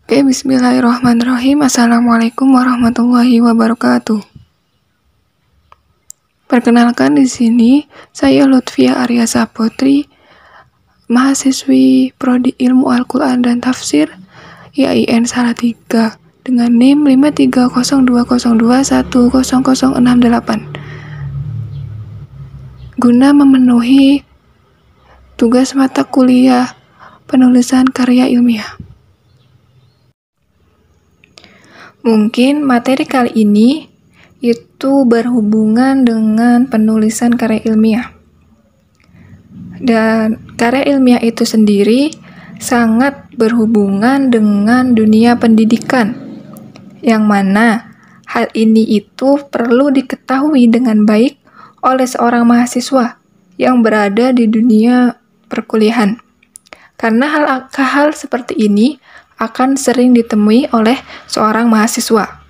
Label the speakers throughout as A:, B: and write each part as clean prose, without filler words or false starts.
A: Oke, bismillahirrahmanirrahim. Assalamualaikum warahmatullahi wabarakatuh. Perkenalkan di sini, saya Lutfia Arya Saputri, mahasiswi Prodi Ilmu Al-Quran dan Tafsir, IAIN Salatiga, dengan NIM 53020210068. Guna memenuhi tugas mata kuliah penulisan karya ilmiah. Mungkin materi kali ini itu berhubungan dengan penulisan karya ilmiah. Dan karya ilmiah itu sendiri sangat berhubungan dengan dunia pendidikan, yang mana hal ini itu perlu diketahui dengan baik oleh seorang mahasiswa yang berada di dunia perkuliahan. Karena hal seperti ini akan sering ditemui oleh seorang mahasiswa.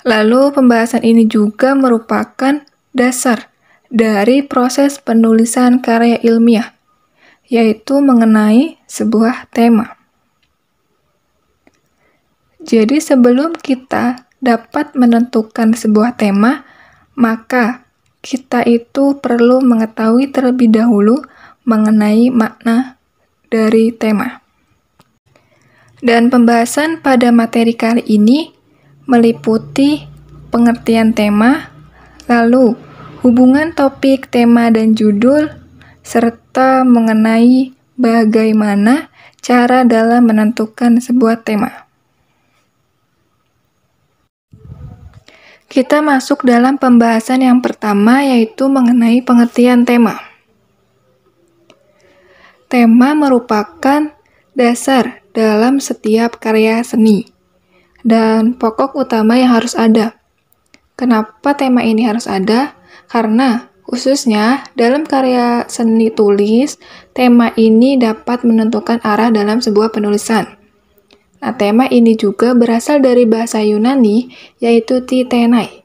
A: Lalu pembahasan ini juga merupakan dasar dari proses penulisan karya ilmiah, yaitu mengenai sebuah tema. Jadi sebelum kita dapat menentukan sebuah tema, maka kita itu perlu mengetahui terlebih dahulu mengenai makna dari tema. Dan pembahasan pada materi kali ini meliputi pengertian tema, lalu hubungan topik, tema, dan judul, serta mengenai bagaimana cara dalam menentukan sebuah tema. Kita masuk dalam pembahasan yang pertama, yaitu mengenai pengertian tema. Tema merupakan dasar dalam setiap karya seni dan pokok utama yang harus ada. Kenapa tema ini harus ada? Karena khususnya dalam karya seni tulis, tema ini dapat menentukan arah dalam sebuah penulisan. Nah, tema ini juga berasal dari bahasa Yunani, yaitu titenai,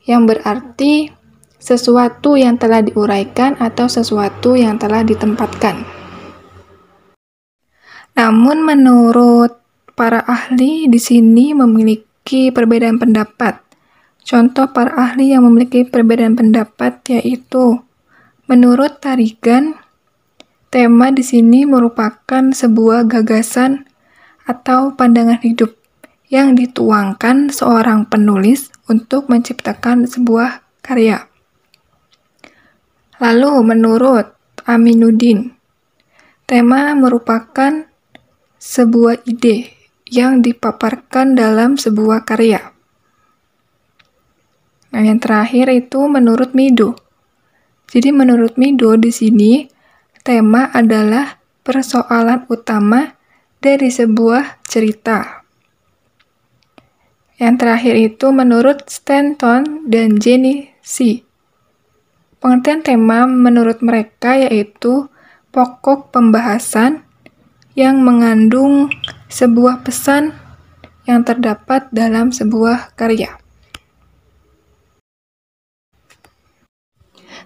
A: yang berarti sesuatu yang telah diuraikan atau sesuatu yang telah ditempatkan. Namun menurut para ahli di sini memiliki perbedaan pendapat. Contoh para ahli yang memiliki perbedaan pendapat yaitu menurut Tarigan, tema di sini merupakan sebuah gagasan atau pandangan hidup yang dituangkan seorang penulis untuk menciptakan sebuah karya. Lalu menurut Aminuddin, tema merupakan sebuah ide yang dipaparkan dalam sebuah karya. Nah, yang terakhir itu menurut Mido. Jadi menurut Mido di sini tema adalah persoalan utama dari sebuah cerita. Yang terakhir itu menurut Stanton dan Jenny C. Pengertian tema menurut mereka yaitu pokok pembahasan yang mengandung sebuah pesan yang terdapat dalam sebuah karya.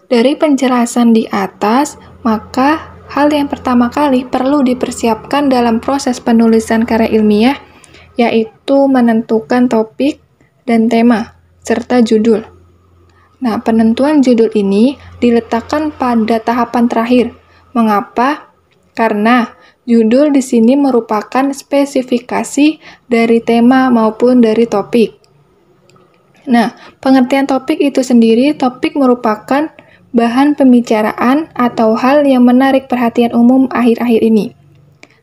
A: Dari penjelasan di atas, maka hal yang pertama kali perlu dipersiapkan dalam proses penulisan karya ilmiah yaitu menentukan topik dan tema serta judul. Nah, penentuan judul ini diletakkan pada tahapan terakhir. Mengapa? Karena judul di sini merupakan spesifikasi dari tema maupun dari topik. Nah, pengertian topik itu sendiri, topik merupakan bahan pembicaraan atau hal yang menarik perhatian umum akhir-akhir ini.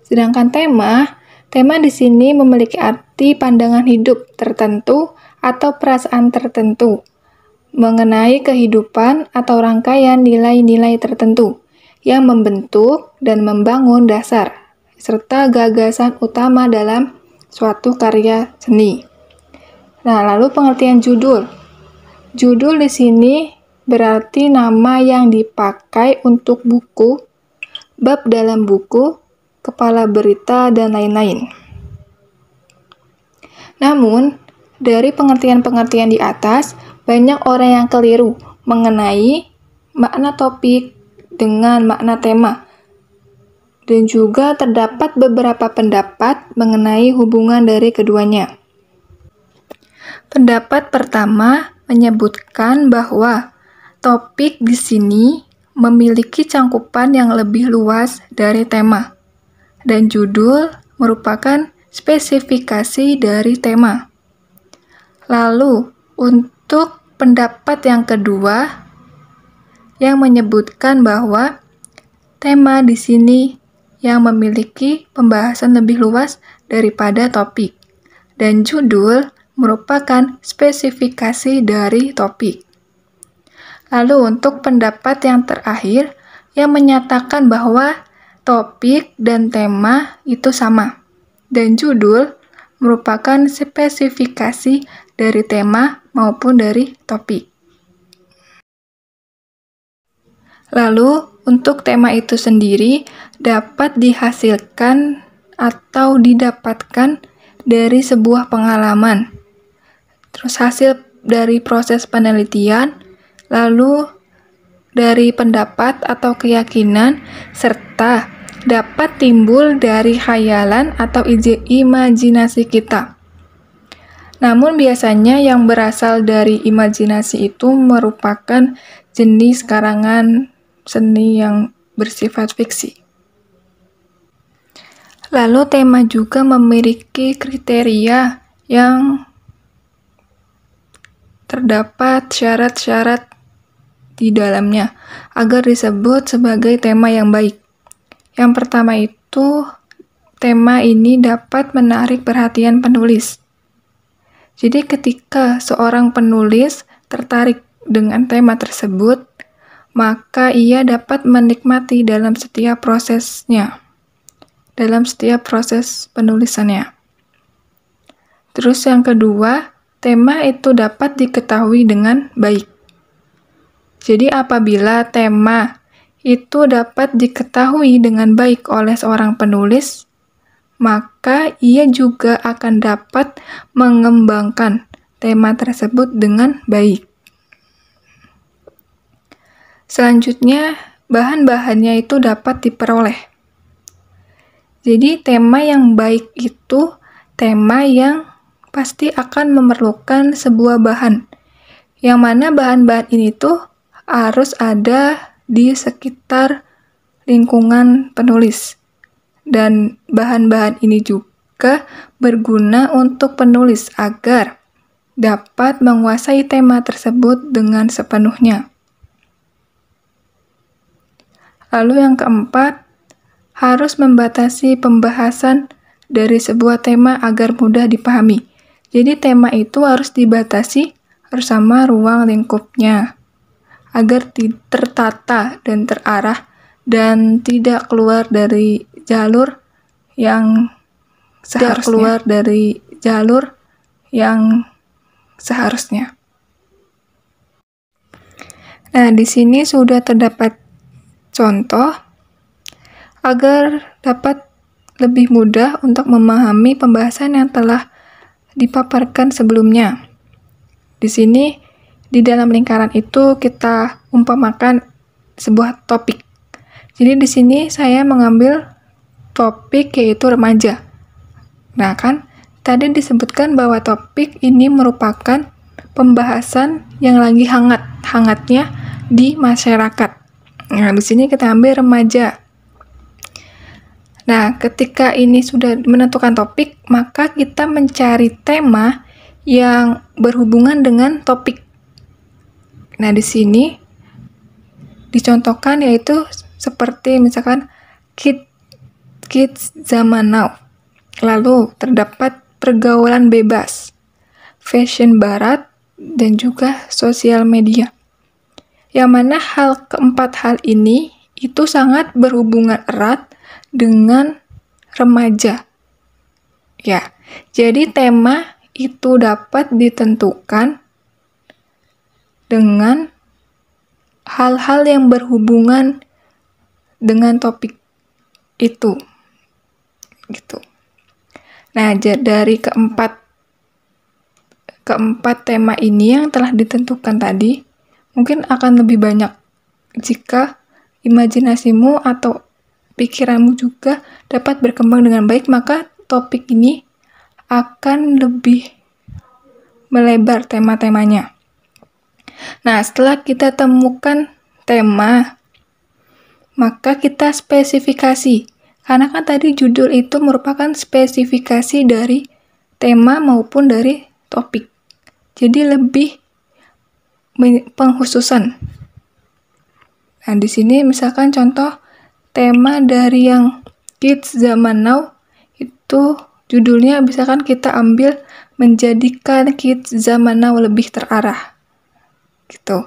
A: Sedangkan tema di sini memiliki arti pandangan hidup tertentu atau perasaan tertentu mengenai kehidupan atau rangkaian nilai-nilai tertentu yang membentuk dan membangun dasar serta gagasan utama dalam suatu karya seni. Nah, lalu pengertian judul. Judul di sini berarti nama yang dipakai untuk buku, bab dalam buku, kepala berita, dan lain-lain. Namun, dari pengertian-pengertian di atas, banyak orang yang keliru mengenai makna topik dengan makna tema. dan juga terdapat beberapa pendapat mengenai hubungan dari keduanya. Pendapat pertama menyebutkan bahwa topik di sini memiliki cangkupan yang lebih luas dari tema, dan judul merupakan spesifikasi dari tema. Lalu, untuk pendapat yang kedua yang menyebutkan bahwa tema di sini yang memiliki pembahasan lebih luas daripada topik, dan judul merupakan spesifikasi dari topik. Lalu untuk pendapat yang terakhir yang menyatakan bahwa topik dan tema itu sama, dan judul merupakan spesifikasi dari tema maupun dari topik. Lalu, untuk tema itu sendiri dapat dihasilkan atau didapatkan dari sebuah pengalaman. Terus hasil dari proses penelitian, lalu dari pendapat atau keyakinan, serta dapat timbul dari khayalan atau imajinasi kita. Namun biasanya yang berasal dari imajinasi itu merupakan jenis karangan seni yang bersifat fiksi. Lalu tema juga memiliki kriteria yang terdapat syarat-syarat di dalamnya agar disebut sebagai tema yang baik. Yang pertama itu, tema ini dapat menarik perhatian penulis. Jadi ketika seorang penulis tertarik dengan tema tersebut, maka ia dapat menikmati dalam setiap prosesnya, dalam setiap proses penulisannya. Terus yang kedua, tema itu dapat diketahui dengan baik. Jadi apabila tema itu dapat diketahui dengan baik oleh seorang penulis, maka ia juga akan dapat mengembangkan tema tersebut dengan baik. Selanjutnya, bahan-bahannya itu dapat diperoleh. Jadi, tema yang baik itu tema yang pasti akan memerlukan sebuah bahan, yang mana bahan-bahan ini tuh harus ada di sekitar lingkungan penulis. Dan bahan-bahan ini juga berguna untuk penulis agar dapat menguasai tema tersebut dengan sepenuhnya. Lalu yang keempat, harus membatasi pembahasan dari sebuah tema agar mudah dipahami. Jadi tema itu harus dibatasi bersama ruang lingkupnya, agar tertata dan terarah dan tidak keluar dari jalur yang seharusnya. Nah, di sini sudah terdapat contoh agar dapat lebih mudah untuk memahami pembahasan yang telah dipaparkan sebelumnya. Di sini, di dalam lingkaran itu kita umpamakan sebuah topik. Jadi di sini saya mengambil topik yaitu remaja. Nah kan, tadi disebutkan bahwa topik ini merupakan pembahasan yang lagi hangatnya di masyarakat. Nah, di sini kita ambil remaja. Nah, ketika ini sudah menentukan topik, maka kita mencari tema yang berhubungan dengan topik. Nah, di sini dicontohkan yaitu seperti misalkan kids zaman now. Lalu terdapat pergaulan bebas, fashion barat, dan juga sosial media. Yang mana keempat hal ini itu sangat berhubungan erat dengan remaja. Ya, jadi tema itu dapat ditentukan dengan hal-hal yang berhubungan dengan topik itu. Gitu. Nah, dari keempat tema ini yang telah ditentukan tadi, mungkin akan lebih banyak jika imajinasimu atau pikiranmu juga dapat berkembang dengan baik, maka topik ini akan lebih melebar tema-temanya. Nah, setelah kita temukan tema, maka kita spesifikasi. Karena kan tadi judul itu merupakan spesifikasi dari tema maupun dari topik. Jadi lebih pengkhususan. Nah, di sini misalkan contoh tema dari yang kids zaman now itu judulnya misalkan kita ambil menjadikan kids zaman now lebih terarah. Gitu.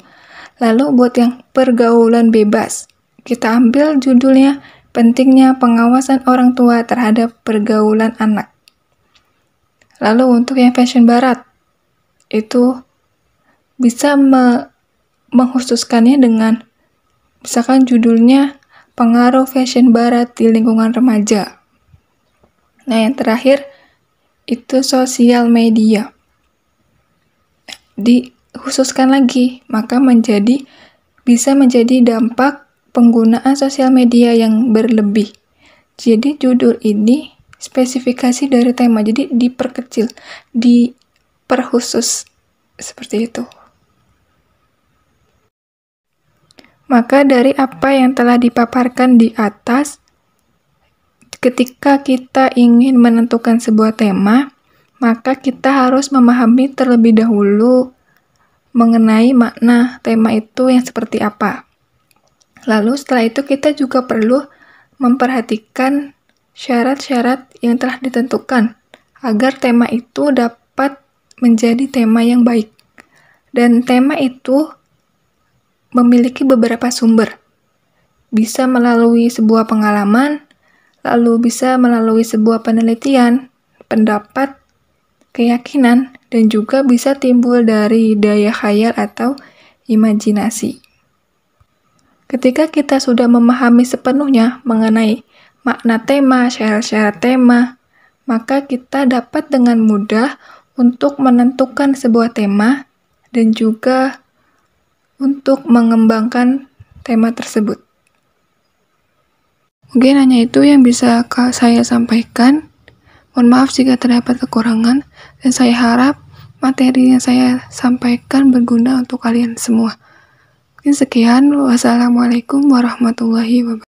A: Lalu buat yang pergaulan bebas, kita ambil judulnya pentingnya pengawasan orang tua terhadap pergaulan anak. Lalu untuk yang fashion barat, itu bisa mengkhususkannya dengan misalkan judulnya pengaruh fashion barat di lingkungan remaja. Nah, yang terakhir itu sosial media. Dikhususkan lagi, maka bisa menjadi dampak penggunaan sosial media yang berlebih. Jadi judul ini spesifikasi dari tema, jadi diperkecil, diperkhusus seperti itu. Maka dari apa yang telah dipaparkan di atas, ketika kita ingin menentukan sebuah tema, maka kita harus memahami terlebih dahulu mengenai makna tema itu yang seperti apa. Lalu setelah itu kita juga perlu memperhatikan syarat-syarat yang telah ditentukan agar tema itu dapat menjadi tema yang baik. Dan tema itu memiliki beberapa sumber. Bisa melalui sebuah pengalaman, lalu bisa melalui sebuah penelitian, pendapat, keyakinan, dan juga bisa timbul dari daya khayal atau imajinasi. Ketika kita sudah memahami sepenuhnya mengenai makna tema, syarat-syarat tema, maka kita dapat dengan mudah untuk menentukan sebuah tema dan juga untuk mengembangkan tema tersebut. Mungkin hanya itu yang bisa saya sampaikan. Mohon maaf jika terdapat kekurangan, dan saya harap materi yang saya sampaikan berguna untuk kalian semua. Mungkin sekian. Wassalamualaikum warahmatullahi wabarakatuh.